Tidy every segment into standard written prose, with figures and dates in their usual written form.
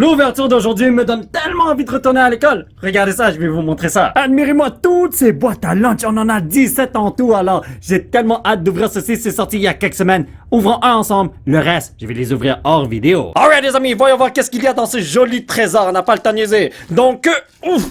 L'ouverture d'aujourd'hui me donne tellement envie de retourner à l'école. Regardez ça, je vais vous montrer ça. Admirez-moi toutes ces boîtes à lunch, on en a 17 en tout alors. J'ai tellement hâte d'ouvrir ceci, c'est sorti il y a quelques semaines. Ouvrons un ensemble, le reste, je vais les ouvrir hors vidéo. Alright les amis, voyons voir qu'est-ce qu'il y a dans ce joli trésor, on n'a pas le temps de niaiser. Donc, ouf.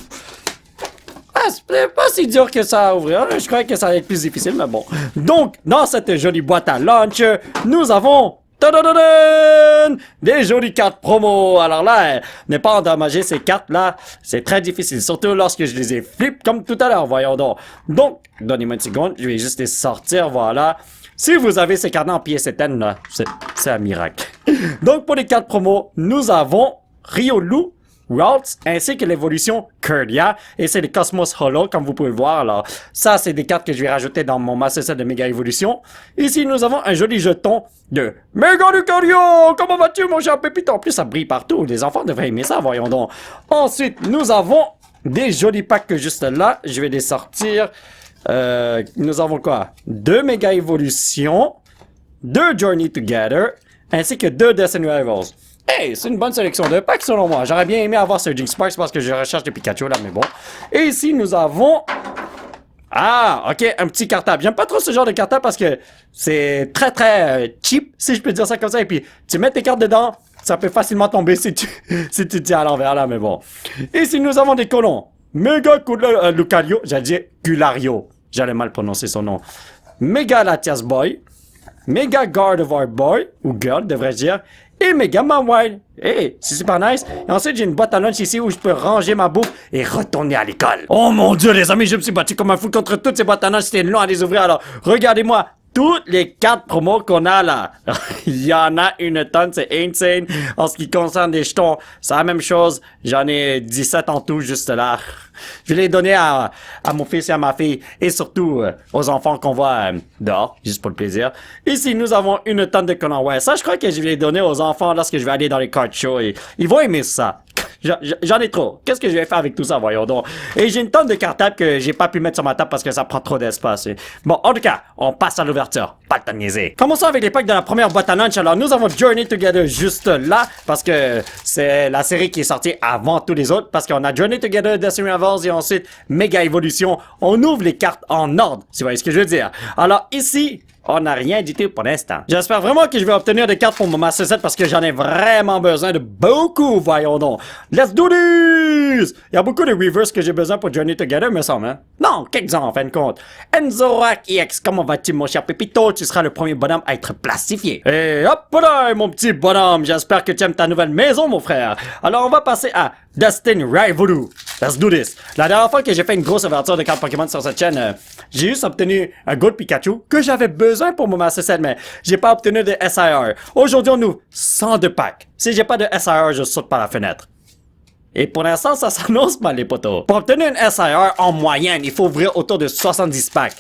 Ah, c'est pas si dur que ça à ouvrir, je croyais que ça allait être plus difficile, mais bon. Donc, dans cette jolie boîte à lunch, nous avons... Tadadadun! Des jolies cartes promo. Alors là, ne pas endommager ces cartes-là, c'est très difficile. Surtout lorsque je les ai flip comme tout à l'heure, voyons donc. Donc, donnez-moi une seconde, je vais juste les sortir, voilà. Si vous avez ces cartes en pièces étaines, là, c'est un miracle. Donc, pour les cartes promo, nous avons Riolu, Ralts, ainsi que l'évolution Curdia, et c'est les Cosmos Holo, comme vous pouvez le voir. Alors, ça, c'est des cartes que je vais rajouter dans mon Master Set de Méga Évolution. Ici, nous avons un joli jeton de Méga Lucario! Comment vas-tu, mon cher Pépito? En plus, ça brille partout. Les enfants devraient aimer ça, voyons donc. Ensuite, nous avons des jolis packs juste là. Je vais les sortir. Nous avons quoi? 2 Méga Évolution, 2 Journey Together, ainsi que 2 Destiny Rivals. Hey, c'est une bonne sélection de packs selon moi. J'aurais bien aimé avoir Surging Sparks parce que je recherche des Pikachu là, mais bon. Et ici, nous avons... Ah, ok, un petit cartable. J'aime pas trop ce genre de cartable parce que c'est très cheap, si je peux dire ça comme ça. Et puis, tu mets tes cartes dedans, ça peut facilement tomber si tu tiens à l'envers là, mais bon. Ici, nous avons des colons. Méga Lucario, j'allais dire Culario. J'allais mal prononcer son nom. Méga Latias Boy. Méga Gardevoir Boy, ou Girl, devrais-je dire. Et Mega Man Wild. Hey, c'est super nice. Et ensuite, j'ai une boîte à lunch ici où je peux ranger ma bouffe et retourner à l'école. Oh mon Dieu, les amis, je me suis battu comme un fou contre toutes ces boîtes à lunch. C'était long à les ouvrir. Alors, regardez-moi. Toutes les cartes promos qu'on a là, il y en a une tonne, c'est insane. En ce qui concerne les jetons, c'est la même chose. J'en ai 17 en tout, juste là. Je vais les donner à mon fils et à ma fille, et surtout aux enfants qu'on voit dehors, juste pour le plaisir. Ici, nous avons une tonne de colons. Ouais, ça, je crois que je vais les donner aux enfants lorsque je vais aller dans les card shows, et ils vont aimer ça. J'en ai trop. Qu'est-ce que je vais faire avec tout ça, voyons donc. Et j'ai une tonne de cartables que j'ai pas pu mettre sur ma table parce que ça prend trop d'espace. Bon, en tout cas, on passe à l'ouverture. Pas le temps de niaiser. Commençons avec les packs de la première boîte à lunch. Alors, nous avons Journey Together juste là, parce que c'est la série qui est sortie avant tous les autres, parce qu'on a Journey Together, Destiny Rivals, et ensuite Méga Évolution. On ouvre les cartes en ordre, si vous voyez ce que je veux dire. Alors, ici... on n'a rien du tout pour l'instant. J'espère vraiment que je vais obtenir des cartes pour mon Master Set parce que j'en ai vraiment besoin de beaucoup, voyons donc. Let's do this! Il y a beaucoup de reverse que j'ai besoin pour Journey Together, me semble, hein? Non, quelques-uns en fin de compte. Enzorak EX, comment vas-tu, mon cher Pépito? Tu seras le premier bonhomme à être plastifié. Et hop là, mon petit bonhomme! J'espère que tu aimes ta nouvelle maison, mon frère. Alors, on va passer à Destiny Rivals. Let's do this. La dernière fois que j'ai fait une grosse ouverture de cartes Pokémon sur cette chaîne, j'ai juste obtenu un Gold Pikachu que j'avais besoin pour mon Master Set, mais j'ai pas obtenu de SIR. Aujourd'hui, on ouvre 102 packs. Si j'ai pas de SIR, je saute par la fenêtre. Et pour l'instant, ça s'annonce mal, les potos. Pour obtenir une SIR, en moyenne, il faut ouvrir autour de 70 packs.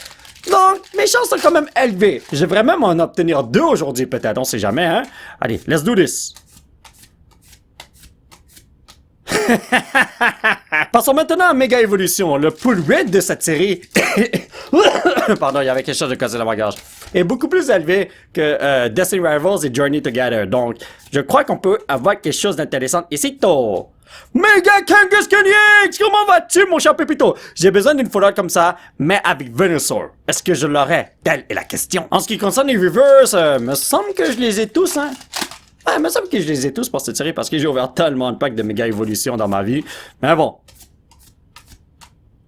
Donc, mes chances sont quand même élevées. Je devrais même en obtenir 2 aujourd'hui, peut-être. On sait jamais, hein. Allez, let's do this. Passons maintenant à Méga Évolution. Le pull rate de cette série... Pardon, il y avait quelque chose de cassé dans ma gorge. Est beaucoup plus élevé que Destiny Rivals et Journey Together. Donc, je crois qu'on peut avoir quelque chose d'intéressant ici. Méga Kangaskhan EX! Comment vas-tu, mon cher Pépito? J'ai besoin d'une foulard comme ça, mais avec Venusaur. Est-ce que je l'aurai? Telle est la question. En ce qui concerne les reverse, me semble que je les ai tous, hein? Ouais, il me semble que je les ai tous pour cette série parce que j'ai ouvert tellement de packs de Méga Évolution dans ma vie. Mais bon.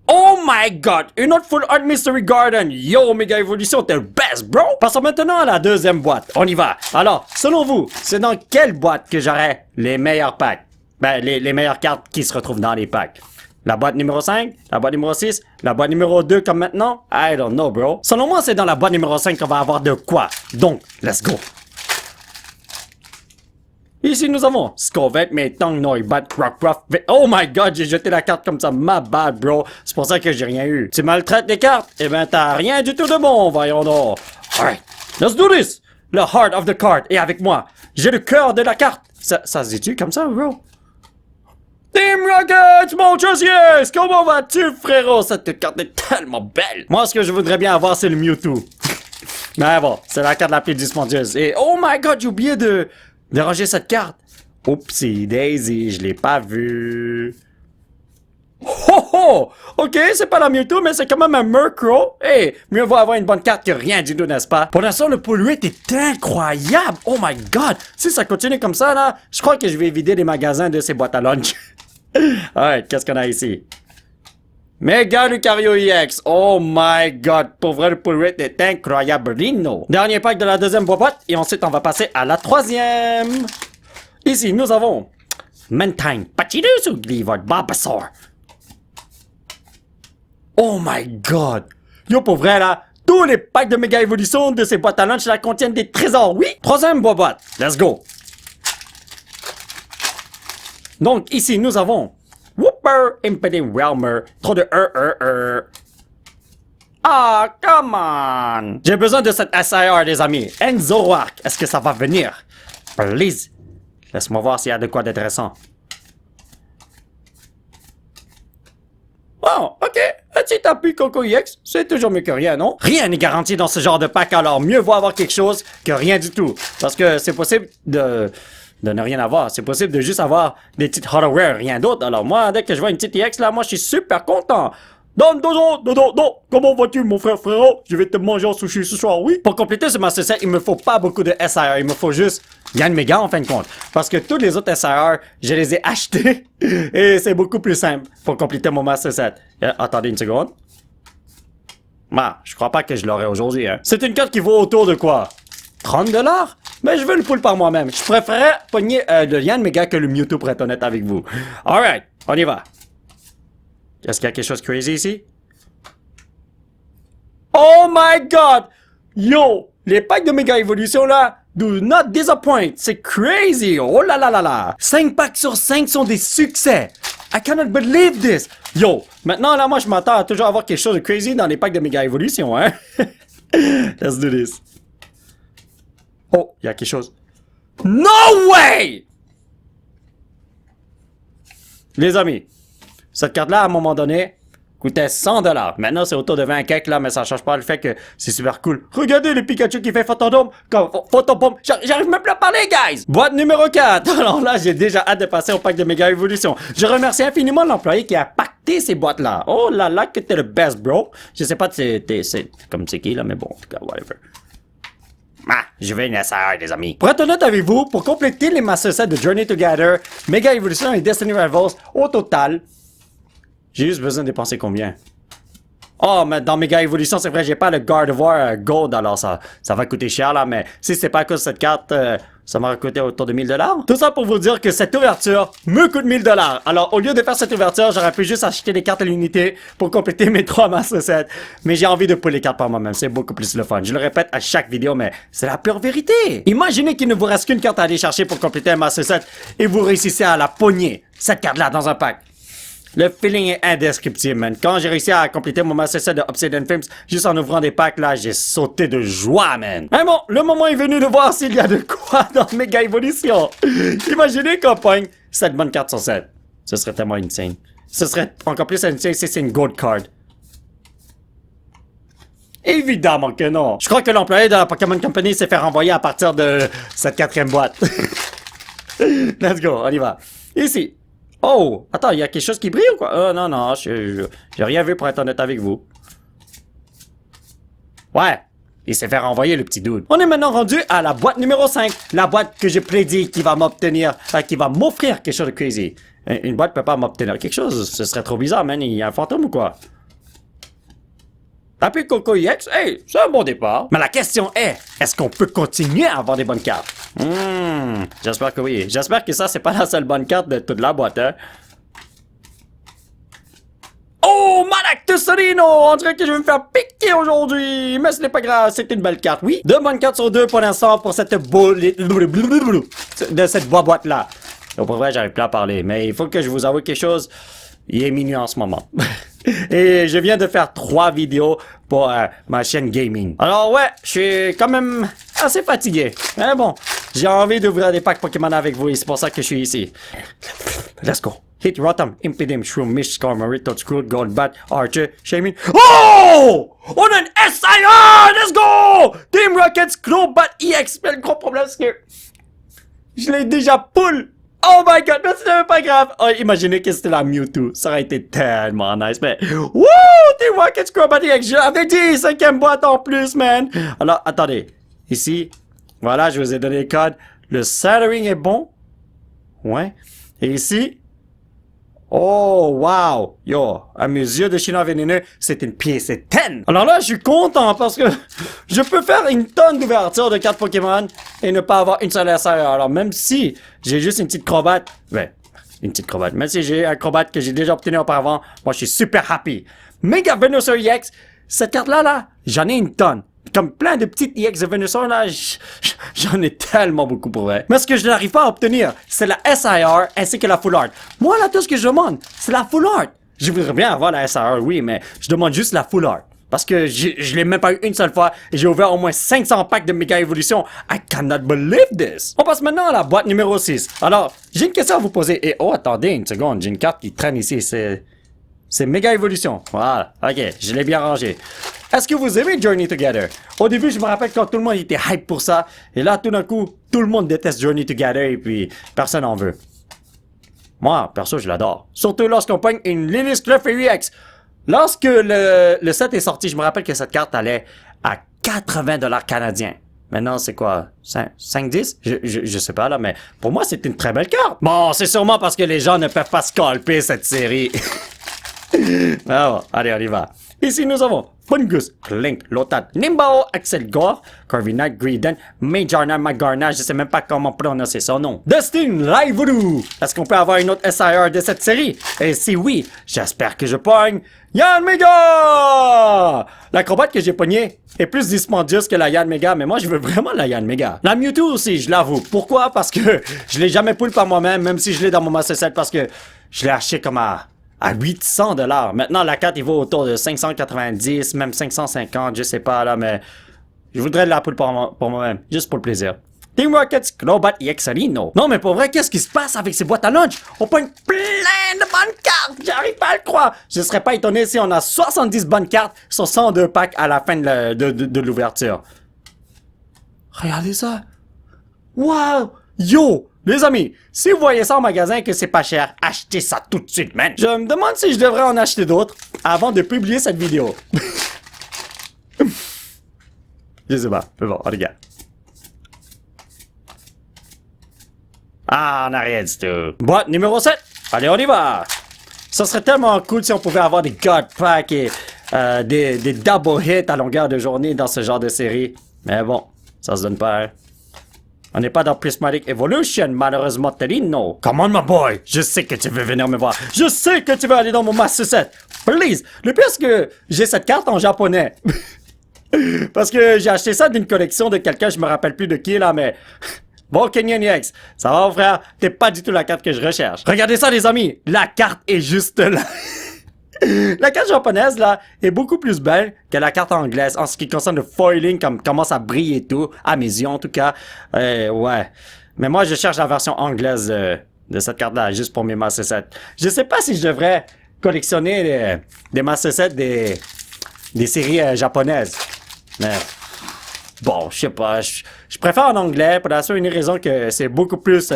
Oh my god! Une autre Full Art Mystery Garden! Yo, Méga Évolution, t'es le best, bro! Passons maintenant à la deuxième boîte. On y va. Alors, selon vous, c'est dans quelle boîte que j'aurai les meilleurs packs? Ben, les meilleures cartes qui se retrouvent dans les packs. La boîte numéro 5, la boîte numéro 6, la boîte numéro 2 comme maintenant? I don't know, bro. Selon moi, c'est dans la boîte numéro 5 qu'on va avoir de quoi. Donc, let's go! Ici, nous avons Scovet, Metong, Noibat, Rockruff. Oh my god, j'ai jeté la carte comme ça. My bad, bro. C'est pour ça que j'ai rien eu. Tu maltraites les cartes? Eh ben, t'as rien du tout de bon, voyons donc. Alright, let's do this. Le heart of the card est avec moi. J'ai le cœur de la carte. Ça se dit-tu comme ça, bro? Team Rocket, mon yes! Comment vas-tu, frérot? Cette carte est tellement belle. Moi, ce que je voudrais bien avoir, c'est le Mewtwo. Mais bon, c'est la carte la plus dispendieuse. Et oh my god, j'ai oublié de ranger cette carte. Oupsie Daisy, je l'ai pas vu. Oh oh! Ok, c'est pas la Mewtwo, mais c'est quand même un Murkrow. Hey, mieux vaut avoir une bonne carte que rien du tout, n'est-ce pas? Pour l'instant, le pull rate est incroyable! Oh my god! Si ça continue comme ça, là, je crois que je vais vider les magasins de ces boîtes à lunch. Alright, qu'est-ce qu'on a ici? Mega Lucario EX! Oh my god! Pour vrai, le pull rate est incroyable, Rino! Dernier pack de la deuxième boîte, et ensuite on va passer à la troisième. Ici, nous avons Mantine, Pachyrus ou Gleevor, Bulbasaur. Oh my god! Yo, pour vrai, là, tous les packs de méga évolution de ces boîtes à lunch là contiennent des trésors, oui! Troisième boîte, let's go! Donc, ici, nous avons Wooper, Impeding Realmer, trop de Ah, come on! J'ai besoin de cette SIR, les amis. Zoroark, est-ce que ça va venir? Please! Laisse-moi voir s'il y a de quoi d'intéressant. Wow, ok. Un petit appui Coco EX, c'est toujours mieux que rien, non? Rien n'est garanti dans ce genre de pack, alors mieux vaut avoir quelque chose que rien du tout. Parce que c'est possible de ne rien avoir. C'est possible de juste avoir des petites hardware, rien d'autre. Alors moi, dès que je vois une petite EX, là, moi, je suis super content. Dodo, comment vas-tu, mon frérot? Je vais te manger en sushi ce soir, oui? Pour compléter ce Master Set, il me faut pas beaucoup de SIR. Il me faut juste Yann Mega, en fin de compte. Parce que tous les autres SIR, je les ai achetés. Et c'est beaucoup plus simple pour compléter mon Master Set. Attendez une seconde. Bah, je crois pas que je l'aurai aujourd'hui, hein. C'est une carte qui vaut autour de quoi? 30$? Mais je veux le pull par moi-même. Je préférerais pogner le Yann Mega que le Mewtwo, pour être honnête avec vous. Alright, on y va. Est-ce qu'il y a quelque chose de crazy ici? Oh my god! Yo! Les packs de méga évolution là, do not disappoint! C'est crazy! Oh là là là là! 5 packs sur 5 sont des succès! I cannot believe this! Yo! Maintenant là, moi je m'attends à toujours avoir quelque chose de crazy dans les packs de méga évolution, hein? Let's do this. Oh, il y a quelque chose. No way! Les amis, cette carte-là, à un moment donné, coûtait 100$. Maintenant, c'est autour de 20 cakes, là, mais ça change pas le fait que c'est super cool. Regardez le Pikachu qui fait photodome. Photobomb. J'arrive même plus à parler, guys! Boîte numéro 4. Alors là, j'ai déjà hâte de passer au pack de méga évolution. Je remercie infiniment l'employé qui a pacté ces boîtes-là. Oh là là, que t'es le best, bro. Je sais pas c'est comme c'est qui, là, mais bon, en tout cas, whatever. Ah, je vais une SR, les amis. Pour être honnête avec vous, pour compléter les Master Sets de Journey Together, Mega Evolution et Destiny Rivals, au total, j'ai juste besoin de dépenser combien? Oh, mais dans Mega Evolution, c'est vrai, j'ai pas le Gardevoir Gold, alors ça va coûter cher, là, mais si c'est pas à cause de cette carte, ça m'a coûté autour de 1000$. Tout ça pour vous dire que cette ouverture me coûte 1000$. Alors, au lieu de faire cette ouverture, j'aurais pu juste acheter des cartes à l'unité pour compléter mes 3 Master Sets. Mais j'ai envie de pull les cartes par moi-même, c'est beaucoup plus le fun. Je le répète à chaque vidéo, mais c'est la pure vérité. Imaginez qu'il ne vous reste qu'une carte à aller chercher pour compléter un Master Set et vous réussissez à la pogner, cette carte-là, dans un pack. Le feeling est indescriptible, man. Quand j'ai réussi à compléter mon Master Set de Obsidian Films, juste en ouvrant des packs, là, j'ai sauté de joie, man. Mais bon, le moment est venu de voir s'il y a de quoi dans Mega Evolution. Imaginez qu'on pogne cette bonne carte sur 7. Ce serait tellement insane. Ce serait encore plus insane si c'est une gold card. Évidemment que non. Je crois que l'employé de la Pokémon Company s'est fait renvoyer à partir de cette 4e boîte. Let's go, on y va. Ici. Oh, attends, il y a quelque chose qui brille ou quoi? Non, j'ai rien vu pour être honnête avec vous. Ouais, il s'est fait renvoyer le petit dude. On est maintenant rendu à la boîte numéro 5. La boîte que j'ai prédit qui va m'obtenir, qui va m'offrir quelque chose de crazy. Une boîte peut pas m'obtenir quelque chose, ce serait trop bizarre, man. Il y a un fantôme ou quoi? Tapez Coco EX, hey, c'est un bon départ. Mais la question est-ce qu'on peut continuer à avoir des bonnes cartes? J'espère que oui. J'espère que ça, c'est pas la seule bonne carte de toute la boîte, hein. Oh, Malactusorino! On dirait que je vais me faire piquer aujourd'hui. Mais ce n'est pas grave, c'est une belle carte, oui. 2 bonnes cartes sur 2 pour l'instant pour cette de cette boîte-là. Donc, pour vrai, j'arrive plus à parler. Mais il faut que je vous avoue quelque chose. Il est minuit en ce moment. Et je viens de faire 3 vidéos pour ma chaîne gaming. Alors ouais, je suis quand même assez fatigué. Mais bon, j'ai envie d'ouvrir des packs Pokémon avec vous et c'est pour ça que je suis ici. Let's go. Hit Rotom, Impidimp, Shroom, Mish, Skarmory, Toadstool, Golbat, Archer, Shaman. Oh! On a une SIR! Let's go! Team Rockets, Crobat EX. Mais le gros problème, c'est que je l'ai déjà pull Oh my god, mais c'est pas grave. Oh, imaginez que c'était la Mewtwo. Ça aurait été tellement nice, mais... Wouh! Team Rocket Acrobatic X, j'avais dit 5e boîte en plus, man. Alors, attendez. Ici, voilà, je vous ai donné le code. Le centering est bon. Ouais. Et ici... Oh, wow! Yo, à mes yeux de chinois vénéneux, c'est une pièce 10! Alors là, je suis content parce que je peux faire une tonne d'ouvertures de cartes Pokémon et ne pas avoir une seule SR. Alors même si j'ai juste une petite crobate, une petite crobate, même si j'ai un crobate que j'ai déjà obtenu auparavant, moi je suis super happy. Mega Venusaur EX, cette carte-là, j'en ai une tonne. Comme plein de petites EX de Venusaur, là, j'en ai tellement beaucoup pour vrai. Mais ce que je n'arrive pas à obtenir, c'est la SIR ainsi que la Full Art. Moi, là, tout ce que je demande, c'est la Full Art. Je voudrais bien avoir la SIR, oui, mais je demande juste la Full Art. Parce que je l'ai même pas eu une seule fois et j'ai ouvert au moins 500 packs de Mega Evolution. I cannot believe this. On passe maintenant à la boîte numéro 6. Alors, j'ai une question à vous poser. Et oh, attendez une seconde, j'ai une carte qui traîne ici, c'est Mega Evolution. Voilà, ok, je l'ai bien rangé. Est-ce que vous aimez Journey Together? Au début, je me rappelle quand tout le monde était hype pour ça. Et là, tout d'un coup, tout le monde déteste Journey Together et puis personne n'en veut. Moi, perso, je l'adore. Surtout lorsqu'on pogne une Linus Clefairy X. Lorsque le set est sorti, je me rappelle que cette carte allait à 80$ canadiens. Maintenant, c'est quoi? 5-10? Je sais pas, là, mais pour moi, c'est une très belle carte. Bon, c'est sûrement parce que les gens ne peuvent pas scalper cette série. Ah bon, allez, on y va. Ici, nous avons Fungus, Clink, Lotat, Nimbao, Axel Gore, Corviknight, Greedent, Magearna, Magarna, je sais même pas comment prononcer son nom. Destine, Live Voodoo. Est-ce qu'on peut avoir une autre SIR de cette série? Et si oui, j'espère que je pogne Yanmega! L'acrobate que j'ai pogné est plus dispendieuse que la Yanmega, mais moi je veux vraiment la Yanmega. La Mewtwo aussi, je l'avoue. Pourquoi? Parce que je l'ai jamais pull par moi-même, même si je l'ai dans mon Master Set, parce que je l'ai acheté comme à 800$. Maintenant, la carte, il vaut autour de 590, même 550, je sais pas, là, mais je voudrais la poule pour moi-même, juste pour le plaisir. Team Rockets, Crobat EX Rino. Non, mais pour vrai, qu'est-ce qui se passe avec ces boîtes à lunch? On pogne plein de bonnes cartes! J'arrive pas à le croire! Je serais pas étonné si on a 70 bonnes cartes sur 102 packs à la fin de l'ouverture. Regardez ça! Wow! Yo! Les amis, si vous voyez ça en magasin et que c'est pas cher, achetez ça tout de suite, man! Je me demande si je devrais en acheter d'autres avant de publier cette vidéo. Je sais pas. Mais bon, regarde. Ah, on a rien du tout. Boîte numéro 7. Allez, on y va. Ça serait tellement cool si on pouvait avoir des God Packs et des double hits à longueur de journée dans ce genre de série. Mais bon, ça se donne pas, hein. On n'est pas dans Prismatic Evolution, malheureusement, Terino. Come on, my boy. Je sais que tu veux venir me voir. Je sais que tu veux aller dans mon Master Set. Please. Le pire, c'est que j'ai cette carte en japonais. Parce que j'ai acheté ça d'une collection de quelqu'un, je me rappelle plus de qui, là, mais... Bon, Kenyan X, ça va, mon frère? T'es pas du tout la carte que je recherche. Regardez ça, les amis. La carte est juste là. La carte japonaise, là, est beaucoup plus belle que la carte anglaise en ce qui concerne le foiling, comme commence à briller et tout, à mes yeux en tout cas. Ouais. Mais moi, je cherche la version anglaise de cette carte-là, juste pour mes Master Set. Je sais pas si je devrais collectionner des Master Set des séries japonaises. Mais bon, je sais pas. Je préfère en anglais pour la seule unique raison que c'est beaucoup plus...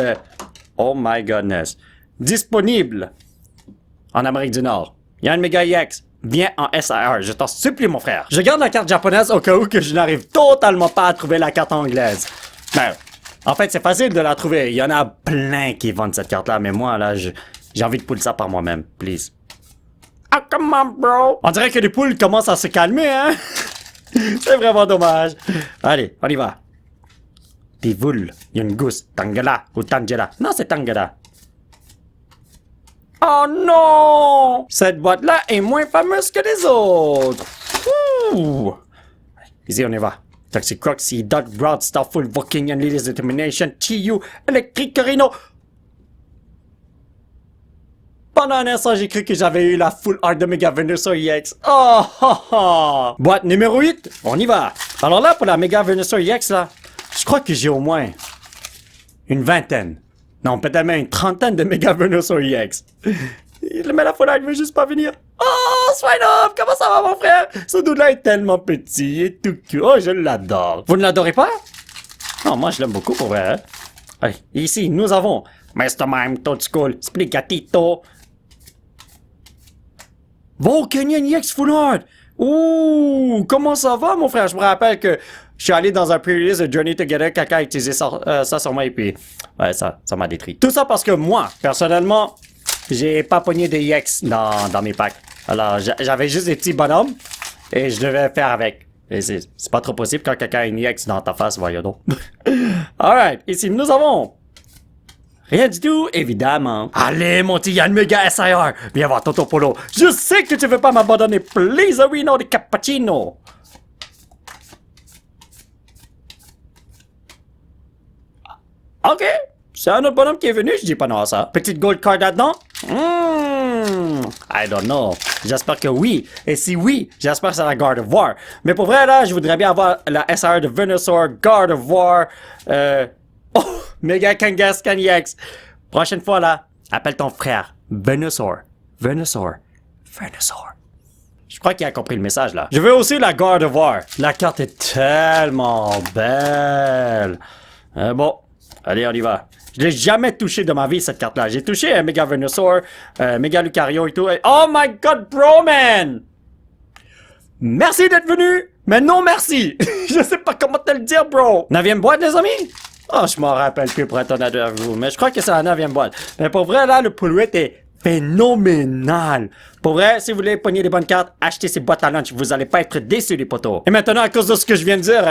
oh my goodness. Disponible en Amérique du Nord. Yanmega EX, viens en SIR, je t'en supplie, mon frère. Je garde la carte japonaise au cas où que je n'arrive totalement pas à trouver la carte anglaise. Ben, en fait, c'est facile de la trouver. Il y en a plein qui vendent cette carte-là, mais moi, là, j'ai envie de pull ça par moi-même, please. Ah, come on, bro! On dirait que les poules commencent à se calmer, hein? C'est vraiment dommage. Allez, on y va. Tivul, Yungus, Tangela ou Tangela. Non, c'est Tangela. Oh non! Cette boîte-là est moins fameuse que les autres. Ouh! Ici, on y va. Toxic Croxy, Dot Broad, Starful, Viking, and Lily's Determination, TU, Electric Rhino. Pendant un instant, j'ai cru que j'avais eu la full art de Mega Venusaur EX. Oh, ha, ha. Boîte numéro 8, on y va. Alors là, pour la Mega Venusaur EX, là, je crois que j'ai au moins une vingtaine. Non, peut-être même une trentaine de Mega Venusaur EX. Mais la folie, il veut juste pas venir. Oh, Swineup, comment ça va, mon frère? Ce dude-là est tellement petit et tout cute. Oh, je l'adore. Vous ne l'adorez pas? Non, moi, je l'aime beaucoup, pour vrai. Hein? Allez, ici, nous avons Mastermind, tout school, splicatito. Volcanion EX Full Art! Ouh! Comment ça va, mon frère? Je me rappelle que je suis allé dans un pre-release de Journey Together, quelqu'un a utilisé ça sur moi et puis... Ouais, ça m'a détruit. Tout ça parce que moi, personnellement, j'ai pas pogné de EX dans mes packs. Alors, j'avais juste des petits bonhommes et je devais faire avec. Et c'est pas trop possible quand quelqu'un a une EX dans ta face, voyons donc. Alright, ici nous avons... Rien du tout, évidemment. Allez, mon petit Yann Mega SIR, viens voir Toto Polo. Je sais que tu veux pas m'abandonner. Please, we know the cappuccino. Ok, c'est un autre bonhomme qui est venu, je dis pas non à ça. Petite gold card là-dedans? I don't know. J'espère que oui. Et si oui, j'espère que c'est la God of War. Mais pour vrai, là, je voudrais bien avoir la SR de Venusaur, God of War, oh, Mega Kangaskhan EX. Prochaine fois, là, appelle ton frère. Venusaur. Venusaur. Venusaur. Je crois qu'il a compris le message, là. Je veux aussi la God of War. La carte est tellement belle. Bon. Allez, on y va. Je l'ai jamais touché de ma vie, cette carte-là. J'ai touché un Mega Venusaur, Mega Lucario et tout. Oh my god, bro, man! Merci d'être venu, mais non merci! Je sais pas comment te le dire, bro! 9e boîte, les amis? Oh, je m'en rappelle plus pour être honnête avec vous, mais je crois que c'est la 9e boîte. Mais pour vrai, là, le pull rate est phénoménal. Pour vrai, si vous voulez pogner des bonnes cartes, achetez ces boîtes à lunch. Vous allez pas être déçus, les potos. Et maintenant, à cause de ce que je viens de dire,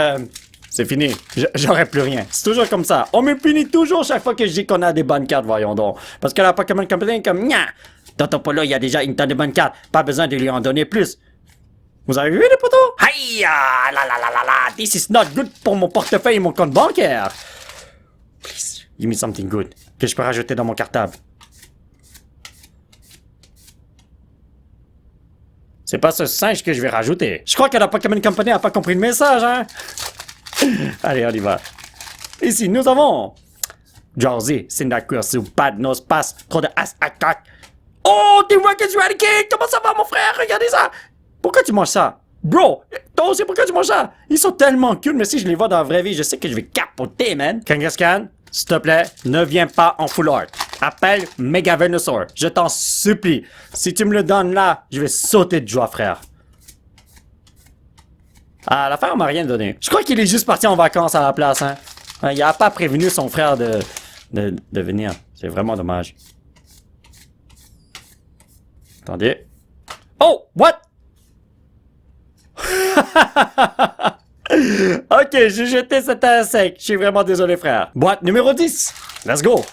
c'est fini. J'aurai plus rien. C'est toujours comme ça. On me punit toujours chaque fois que je dis qu'on a des bonnes cartes, voyons donc. Parce que la Pokémon Company est comme, nya, dans ton polo, il y a déjà une tonne de bonnes cartes. Pas besoin de lui en donner plus. Vous avez vu, les potos? Aïe, la la la la la, this is not good pour mon portefeuille et mon compte bancaire. Please, give me something good que je peux rajouter dans mon cartable. C'est pas ce singe que je vais rajouter. Je crois que la Pokémon Company a pas compris le message, hein? Allez, on y va. Ici, nous avons... Drowsy, Cyndaquil, Badnos, Pass, trop de As, Attack. Oh, T-Rockets Eradicate! Comment ça va, mon frère? Regardez ça! Pourquoi tu manges ça? Bro, toi aussi, pourquoi tu manges ça? Ils sont tellement cute, mais si je les vois dans la vraie vie, je sais que je vais capoter, man. Kangaskhan, s'il te plaît, ne viens pas en full art. Appelle Mega Venusaur. Je t'en supplie. Si tu me le donnes là, je vais sauter de joie, frère. Ah, l'affaire m'a rien donné. Je crois qu'il est juste parti en vacances à la place, hein. Il a pas prévenu son frère de venir. C'est vraiment dommage. Attendez. Oh, what? Ok, j'ai jeté cet insecte. Je suis vraiment désolé, frère. Boîte numéro 10. Let's go.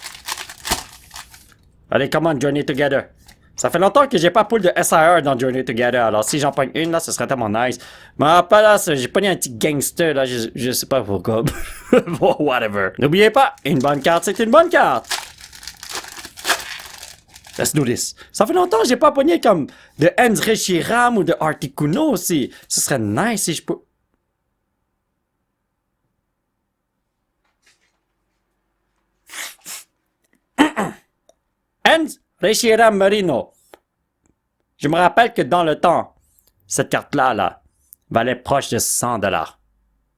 Allez, come on, Journey Together. Ça fait longtemps que j'ai pas pull de SIR dans Journey Together, alors si j'en pogne une, là, ce serait tellement nice. Mais après, là, j'ai pogné un petit gangster, là, je sais pas pourquoi. Bon, whatever. N'oubliez pas, une bonne carte, c'est une bonne carte. Let's do this. Ça fait longtemps que j'ai pas pogné comme de Enz Reshiram ou de Articuno aussi. Ce serait nice si je peux... Enz Reshiram Marino. Je me rappelle que dans le temps, cette carte-là, là, valait proche de 100$.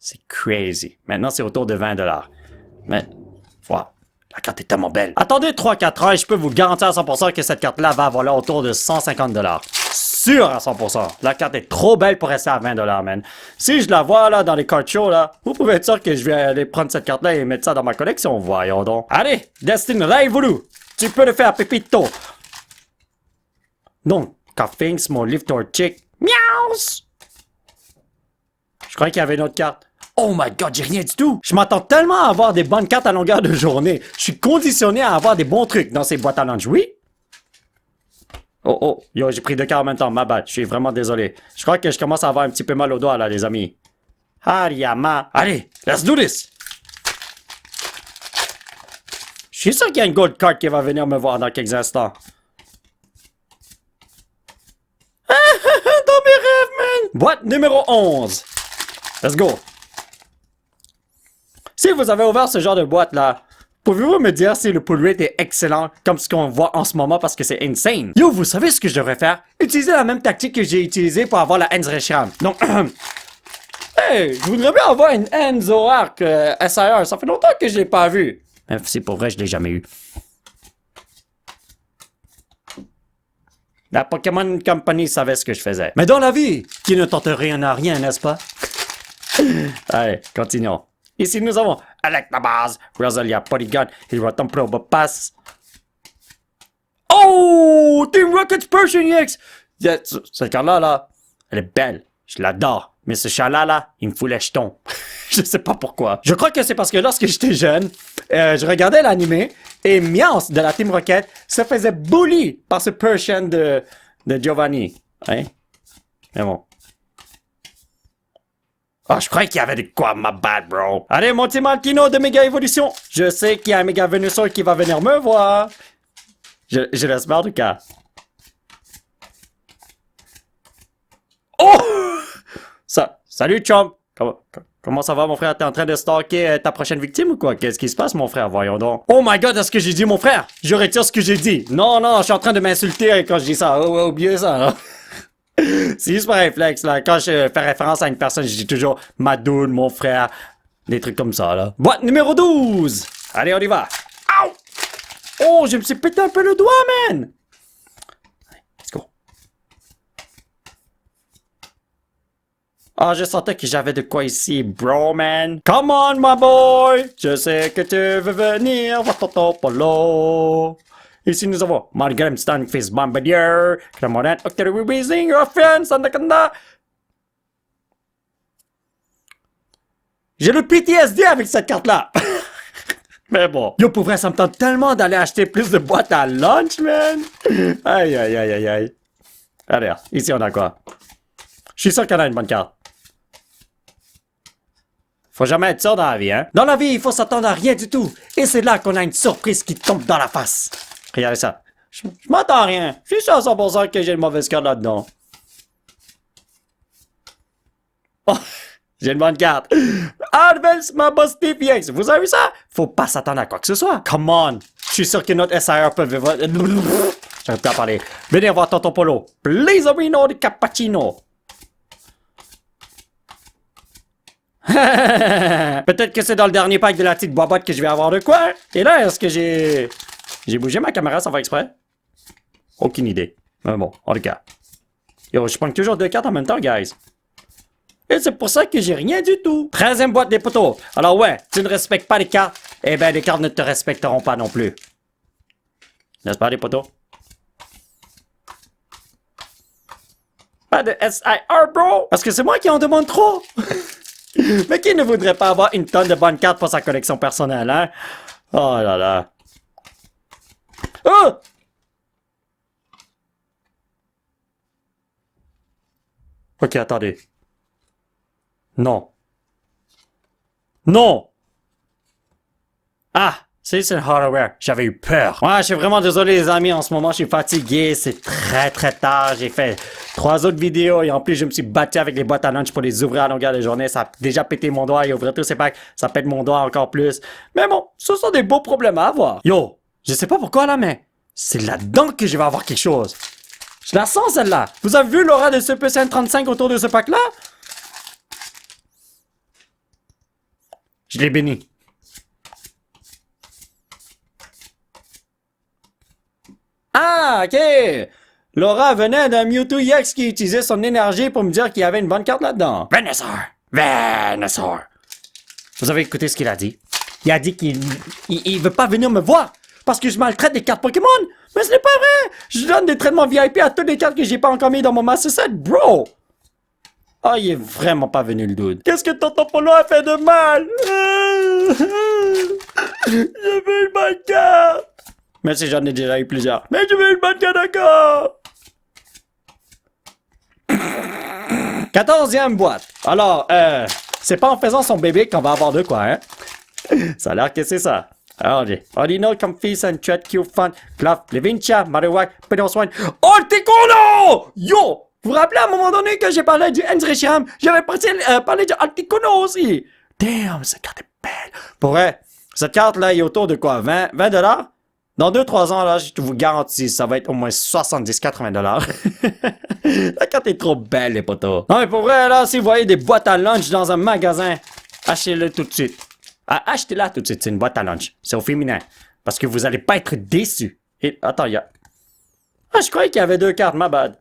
C'est crazy. Maintenant, c'est autour de 20$. Mais, voilà. La carte est tellement belle. Attendez 3-4 ans et je peux vous garantir à 100% que cette carte-là va voler autour de 150$. Sûr à 100%. La carte est trop belle pour rester à 20$, man. Si je la vois, là, dans les cartes shows, là, vous pouvez être sûr que je vais aller prendre cette carte-là et mettre ça dans ma collection, voyons donc. Allez, Destin Raivulu. Tu peux le faire, Pépito. Donc, Coughing, Small Lift or Chick. Miaus! Je crois qu'il y avait une autre carte. Oh my god, j'ai rien du tout! Je m'attends tellement à avoir des bonnes cartes à longueur de journée. Je suis conditionné à avoir des bons trucs dans ces boîtes à lunch, oui? Oh, yo, j'ai pris 2 cartes en même temps, ma bad. Je suis vraiment désolé. Je crois que je commence à avoir un petit peu mal au doigt, là, les amis. Hariyama. Allez, let's do this! Je suis sûr qu'il y a une gold card qui va venir me voir dans quelques instants. Dans mes rêves, man! Boîte numéro 11. Let's go. Si vous avez ouvert ce genre de boîte-là, pouvez-vous me dire si le pull rate est excellent comme ce qu'on voit en ce moment parce que c'est insane? Yo, vous savez ce que je devrais faire? Utiliser la même tactique que j'ai utilisée pour avoir la Enz Reshiram. Donc, hey, je voudrais bien avoir une Enzo Arc SIR. Ça fait longtemps que je l'ai pas vu. Même si pour vrai, je l'ai jamais eu. La Pokémon Company savait ce que je faisais. Mais dans la vie, qui ne tente rien à rien, n'est-ce pas? Allez, continuons. Ici, nous avons Electabuzz, Rosalia Polygon, Hiratom Probopass. Oh! Team Rocket Persian EX! Cette carte-là, là, elle est belle. Je l'adore. Mais ce chat-là, là, il me fout les jetons. Je sais pas pourquoi. Je crois que c'est parce que lorsque j'étais jeune, je regardais l'animé et Miance de la Team Rocket se faisait bully par ce Persian de Giovanni. Hein? Mais bon. Ah, je croyais qu'il y avait de quoi, ma bad, bro. Allez, mon Team Alkino de Méga Évolution. Je sais qu'il y a un Méga Venusaur qui va venir me voir. Je l'espère, en tout cas. Oh! Salut, chum. Comment ça va, mon frère? T'es en train de stalker ta prochaine victime ou quoi? Qu'est-ce qui se passe, mon frère? Voyons donc. Oh my god, est-ce que j'ai dit, mon frère? Je retire ce que j'ai dit. Non, je suis en train de m'insulter quand je dis ça. Oh, oubliez ça, là. C'est juste par réflexe, là. Quand je fais référence à une personne, je dis toujours ma dude, mon frère. Des trucs comme ça, là. Boîte numéro 12. Allez, on y va. Ow! Oh, je me suis pété un peu le doigt, man. Let's go. Ah, je sentais que j'avais de quoi ici, bro, man. Come on, my boy. Je sais que tu veux venir voir ton polo. Ici, nous avons Margaret Stunfish Bombardier, Cramoran, Octary Weezing, your friend, Sandakanda. J'ai le PTSD avec cette carte-là. Mais bon. Yo, pour vrai, ça me tente tellement d'aller acheter plus de boîtes à lunch, man. Aïe, aïe, aïe, aïe, aïe. Allez, ici, on a quoi? Je suis sûr qu'on a une bonne carte. Faut jamais être sûr dans la vie, hein? Dans la vie, il faut s'attendre à rien du tout. Et c'est là qu'on a une surprise qui tombe dans la face. Regardez ça. Je m'attends à rien. Je suis sûr à 100% que j'ai une mauvaise carte là-dedans. Oh, j'ai une bonne carte. Advance ma boss TPX. Vous avez vu ça? Faut pas s'attendre à quoi que ce soit. Come on. Je suis sûr que notre SIR peut... J'arrive pas à parler. Venez voir Tonton Polo. Blazerino de Cappuccino. Peut-être que c'est dans le dernier pack de la petite boîte que je vais avoir de quoi. Et là, est-ce que j'ai bougé ma caméra sans faire exprès? Aucune idée. Mais bon, en tout cas. Yo, je prends toujours 2 cartes en même temps, guys. Et c'est pour ça que j'ai rien du tout. 13e boîte des poteaux. Alors ouais, tu ne respectes pas les cartes, eh ben les cartes ne te respecteront pas non plus. N'est-ce pas, les poteaux? Pas de SIR, bro! Parce que c'est moi qui en demande trop! Mais qui ne voudrait pas avoir une tonne de bonnes cartes pour sa collection personnelle, hein? Oh là là. Oh! Ok, attendez. Non. Non! Ah! C'est un hardware. J'avais eu peur. Ouais, je suis vraiment désolé, les amis. En ce moment, je suis fatigué. C'est très, très tard. J'ai fait 3 autres vidéos et en plus, je me suis battu avec les boîtes à lunch pour les ouvrir à longueur de journée. Ça a déjà pété mon doigt et ouvrir tous ces packs, ça pète mon doigt encore plus. Mais bon, ce sont des beaux problèmes à avoir. Yo, je sais pas pourquoi là, mais c'est là-dedans que je vais avoir quelque chose. Je la sens, celle-là. Vous avez vu l'aura de ce PCN35 autour de ce pack-là? Je l'ai béni. Ah, ok! Laura venait d'un Mewtwo EX qui utilisait son énergie pour me dire qu'il y avait une bonne carte là-dedans. Venusaur! Vous avez écouté ce qu'il a dit? Il a dit qu'il veut pas venir me voir parce que je maltraite des cartes Pokémon! Mais ce n'est pas vrai! Je donne des traitements VIP à toutes les cartes que j'ai pas encore mis dans mon Master Set, bro! Ah, il est vraiment pas venu le dude. Qu'est-ce que Tonton Polo a fait de mal? Je veux une bonne carte! Mais si j'en ai déjà eu plusieurs. Mais je veux une bonne carte encore! 14e boîte. Alors, c'est pas en faisant son bébé qu'on va avoir de quoi, hein? Ça a l'air que c'est ça. Alors, j'ai Ordino, Comfy, Thread, Q-Fun, Bluff, Levincia, Marowak, Pedoswine, Articuno! Yo! Vous vous rappelez à un moment donné que j'ai parlé du Enzrechiam? J'avais parlé du Articuno aussi! Damn, cette carte est belle! Pour vrai, cette carte-là est autour de quoi? 20 $? Dans 2-3 ans, là, je vous garantis, ça va être au moins 70-80 $. La carte est trop belle, les potos. Non, mais pour vrai, là, si vous voyez des boîtes à lunch dans un magasin, achetez-le tout de suite. Ah, achetez-la tout de suite, c'est une boîte à lunch. C'est au féminin. Parce que vous allez pas être déçus. Et, attends, il y a... Ah, je croyais qu'il y avait 2 cartes, ma bad.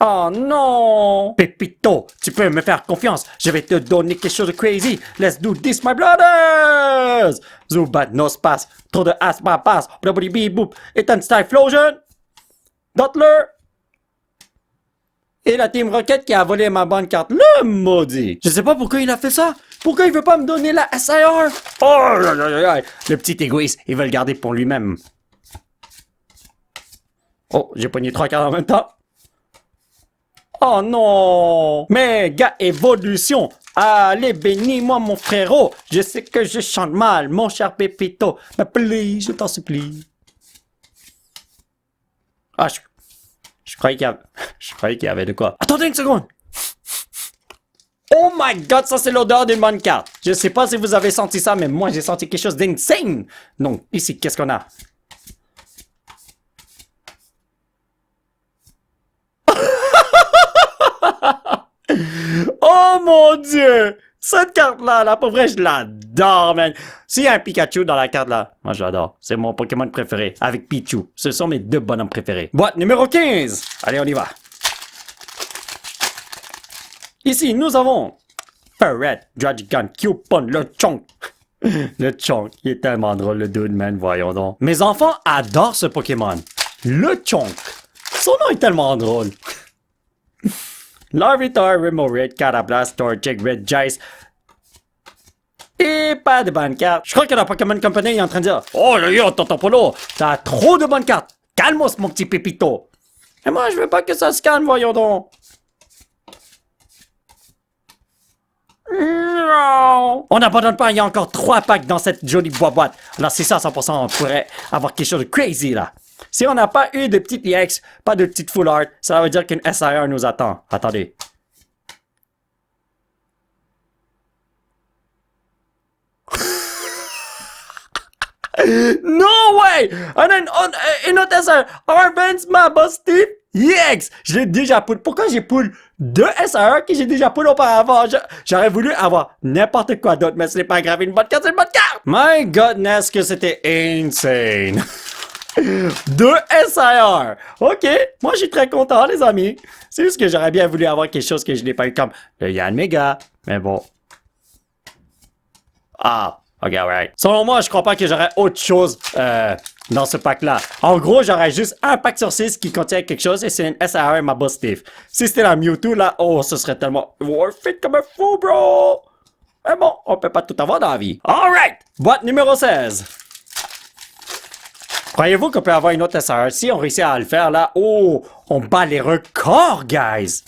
Oh non! Pépito, tu peux me faire confiance. Je vais te donner quelque chose de crazy. Let's do this, my brothers! Zubat, no space. Trop de asma passe. Blabli beep boop. Ethan Stiflosion. Dottler. Et la Team Rocket qui a volé ma bonne carte. Le maudit! Je sais pas pourquoi il a fait ça. Pourquoi il veut pas me donner la SIR? Oh, le petit égoïste, il veut le garder pour lui-même. Oh, j'ai pogné 3 cartes en même temps. Oh non! Méga évolution! Allez, bénis-moi, mon frérot! Je sais que je chante mal, mon cher Pépito. Mais please, je t'en supplie. Ah, je croyais qu'il y avait de quoi. Attendez une seconde! Oh my god, ça c'est l'odeur d'une bonne carte. Je sais pas si vous avez senti ça, mais moi j'ai senti quelque chose d'insane. Donc, ici, qu'est-ce qu'on a? Oh mon dieu! Cette carte-là, là, pour vrai, je l'adore, man. S'il y a un Pikachu dans la carte là, moi je l'adore. C'est mon Pokémon préféré, avec Pichu. Ce sont mes 2 bonhommes préférés. Boîte numéro 15. Allez, on y va. Ici, nous avons Ferret, Dragon, Cupon, le Chonk. Le Chonk, il est tellement drôle, le dude, man, voyons donc. Mes enfants adorent ce Pokémon. Le Chonk. Son nom est tellement drôle. Larvitar, Remoraid, Carablast, Torchic, Red Jice. Et pas de bonnes cartes. Je crois que la Pokémon Company est en train de dire: oh là là, tonton Polo, t'as trop de bonnes cartes. Calme-moi, mon petit Pépito. Et moi, je veux pas que ça se calme, voyons donc. Non. On n'abandonne pas, il y a encore 3 packs dans cette jolie boîte. Alors, c'est ça, 100%, on pourrait avoir quelque chose de crazy là. Si on n'a pas eu de petites EX, pas de petites full art, ça veut dire qu'une SIR nous attend. Attendez. No way! On a une autre SIR. Arbenz, ma boss Steve. EX! Je l'ai déjà pull. Pourquoi j'ai pull 2 SIR que j'ai déjà pull auparavant? J'aurais voulu avoir n'importe quoi d'autre, mais ce n'est pas grave. Une bonne carte, c'est une bonne carte! My goodness, que c'était insane! 2 SIR! Ok, moi je suis très content, les amis. C'est juste que j'aurais bien voulu avoir quelque chose que je n'ai pas eu comme le Yann Mega. Mais bon. Ah, ok, right. Selon moi, je crois pas que j'aurais autre chose dans ce pack-là. En gros, j'aurais juste un pack sur 6 qui contient quelque chose et c'est une SIR et ma boss Steve. Si c'était la Mewtwo, là, oh, ce serait tellement worth it comme un fou, bro! Mais bon, on peut pas tout avoir dans la vie. Alright! Boîte numéro 16. Croyez-vous qu'on peut avoir une autre SR? Si on réussit à le faire là, oh, on bat les records, guys!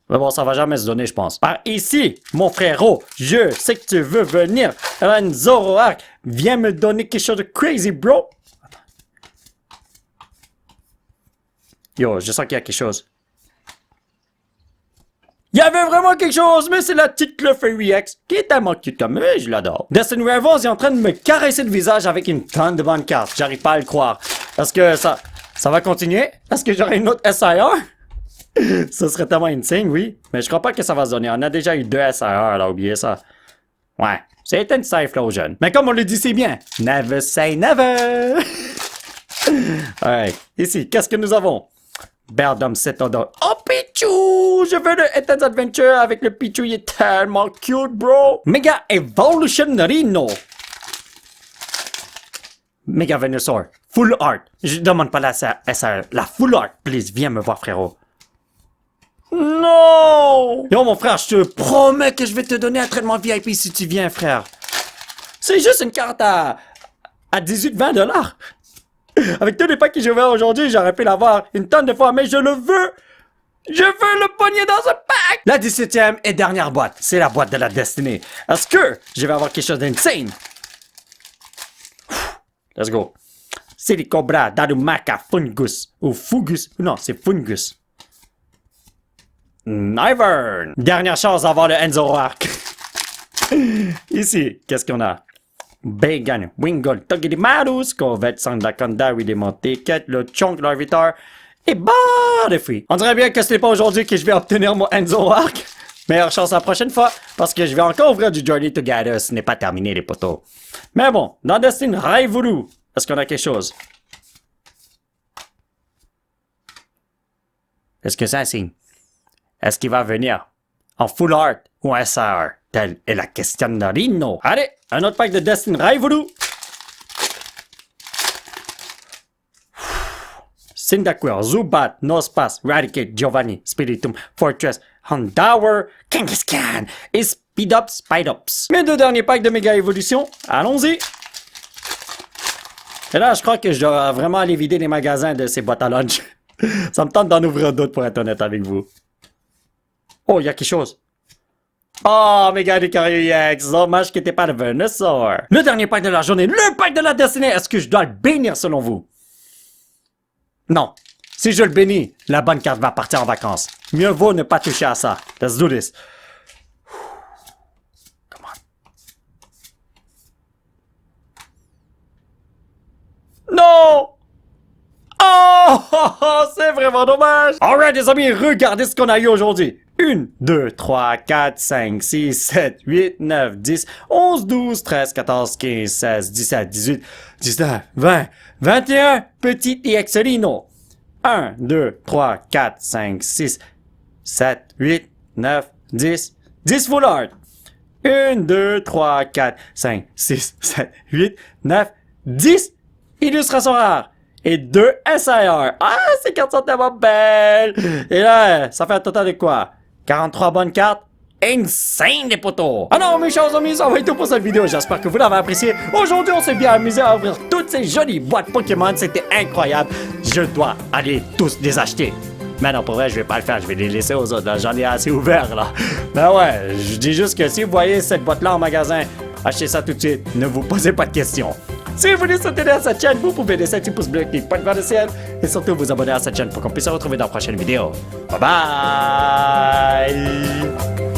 Mais bon, ça va jamais se donner, je pense. Par ici, mon frérot, je sais que tu veux venir. Un Zoroark, viens me donner quelque chose de crazy, bro! Yo, je sens qu'il y a quelque chose. Il y avait vraiment quelque chose, mais c'est la petite Clefairy X qui est tellement cute comme eux, je l'adore. Destiny Rivals est en train de me caresser le visage avec une tonne de bonnes cartes. J'arrive pas à le croire. Est-ce que ça va continuer? Est-ce que j'aurai une autre SIR? Ça serait tellement insane, oui. Mais je crois pas que ça va se donner. On a déjà eu 2 SIR, alors oubliez ça. Ouais, c'est une Typhlosion. Mais comme on le dit si bien, never say never! Alright, ici, qu'est-ce que nous avons? Berdom Cetodon. Oh, Pichu! Je veux le Ethan's Adventure avec le Pichu, il est tellement cute, bro! Mega Evolution Rhino. Mega Venusaur. Full Art. Je demande pas la SR. La Full Art, please, viens me voir, frérot. Non! Yo, mon frère, je te promets que je vais te donner un traitement VIP si tu viens, frère. C'est juste une carte à 18-20 $. Avec tous les packs que je vais aujourd'hui, j'aurais pu l'avoir une tonne de fois, mais je le veux! Je veux le pogner dans ce pack! La 17e et dernière boîte, c'est la boîte de la destinée. Est-ce que je vais avoir quelque chose d'insane? Let's go. Silicobra, Darumaka, Fungus. Ou Fugus. Non, c'est Fungus. Nivern. Dernière chance d'avoir le Enzoroark. Ici, qu'est-ce qu'on a? Bagan, Wingull, Togedimarus, Corvette, Sandaconda, Widemonte, le Chonk, Larvitar et Butterfree. On dirait bien que ce n'est pas aujourd'hui que je vais obtenir mon Enzoroark. Meilleure chance la prochaine fois, parce que je vais encore ouvrir du Journey Together, ce n'est pas terminé les potos. Mais bon, dans Destiny Rivals, Est-ce qu'on a quelque chose? Est-ce que c'est un signe? Est-ce qu'il va venir en full art ou en SR? Telle est la question de Rino. Allez, un autre pack de Destiny Rai Voodoo. Cyndaquil, Zubat, Nosepass, Raticate, Giovanni, Spiritomb, Fortress, Houndour, Kangaskhan et Speedups, Spidups. Mes deux derniers packs de méga évolution. Allons-y. Et là, je crois que je dois vraiment aller vider les magasins de ces boîtes à lunch. Ça me tente d'en ouvrir d'autres pour être honnête avec vous. Oh, il y a quelque chose. Oh, méga Lucario-EX. Dommage que t'es pas le Venusaur. Le dernier pack de la journée, le pack de la destinée. Est-ce que je dois le bénir selon vous? Non. Si je le bénis, la bonne carte va partir en vacances. Mieux vaut ne pas toucher à ça. Let's do this. Come on. Non! Oh, c'est vraiment dommage. Alright, les amis, regardez ce qu'on a eu aujourd'hui. 1, 2, 3, 4, 5, 6, 7, 8, 9, 10, 11, 12, 13, 14, 15, 16, 17, 18, 19, 20, 21, petit EXelino. 1, 2, 3, 4, 5, 6, 7, 8, 9, 10, 10 full art. 1, 2, 3, 4, 5, 6, 7, 8, 9, 10 illustrations rares. Et 2 SIR. Ah, ces cartes sont tellement belles. Et là, ça fait un total de quoi? 43 bonnes cartes? Insane, les potos! Alors, mes chers amis, ça va être tout pour cette vidéo. J'espère que vous l'avez apprécié. Aujourd'hui, on s'est bien amusé à ouvrir toutes ces jolies boîtes Pokémon. C'était incroyable. Je dois aller tous les acheter. Mais non, pour vrai, je vais pas le faire. Je vais les laisser aux autres. J'en ai assez ouvert, là. Ben ouais, je dis juste que si vous voyez cette boîte-là en magasin, achetez ça tout de suite. Ne vous posez pas de questions. Si vous voulez soutenir cette chaîne, vous pouvez laisser un petit pouce bleu qui pointe vers le ciel et surtout vous abonner à cette chaîne pour qu'on puisse se retrouver dans la prochaine vidéo. Bye bye!